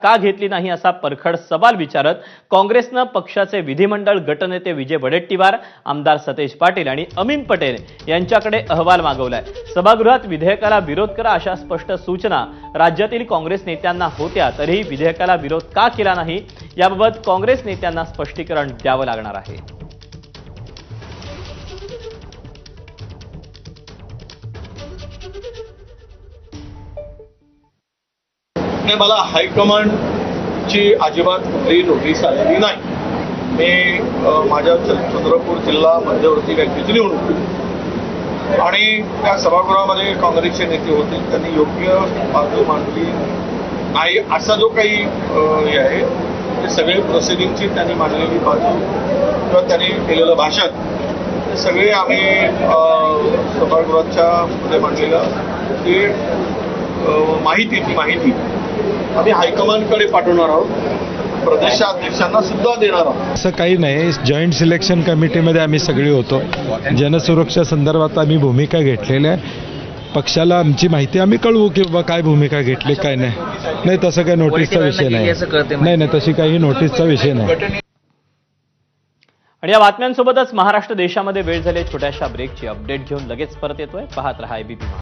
का घेतली नाही असा परखड सवाल विचारत काँग्रेसनं पक्षाचे विधिमंडळ गटनेते विजय वडेट्टीवार, आमदार सतेज पाटील आणि अमीन पटेल यांच्याकडे अहवाल मागवलाय। सभागृहात विधेयकाला विरोध करा अशा स्पष्ट सूचना राज्यातील काँग्रेस नेत्यांना होत्या, तरीही विधेयकाला विरोध का केला नाही याबाबत काँग्रेस नेत्यांना स्पष्टीकरण द्यावं लागणार आहे। मला हायकमांडची अजिबात कुठलीही नोटीस आलेली नाही। मी माझ्या चंद्रपूर जिल्हा मध्यवर्ती बँकेची निवडणूक आणि त्या सभागृहामध्ये काँग्रेसचे नेते होते, त्यांनी योग्य बाजू मांडली नाही असा जो काही हे आहे ते सगळे प्रोसिडिंगची त्यांनी मांडलेली बाजू किंवा त्यांनी केलेलं भाषण ते सगळे आम्ही सभागृहाच्या मध्ये मांडलेलं ते माहिती आम्ही हायकमांडकडे पाठवणार आहोत, प्रदेशाध्यक्षांना सुद्धा देणार आहोत। असं काही नाही, जॉईंट सिलेक्शन कमिटीमध्ये आम्ही सगळे होतो। जनसुरक्षा संदर्भात आम्ही भूमिका घेतलेल्या आहे। पक्षाला आमची माहिती आम्ही कळवू की बाबा काय भूमिका घेतली काय नाही तसं काही नोटीसचा विषय नाही तशी काही नोटीसचा विषय नाही। आणि या बातम्यांसोबतच महाराष्ट्र देशामध्ये वेळ झाली छोट्याशा ब्रेकची। अपडेट घेऊन लगेच परत येतोय। पाहत रहा एबीपी।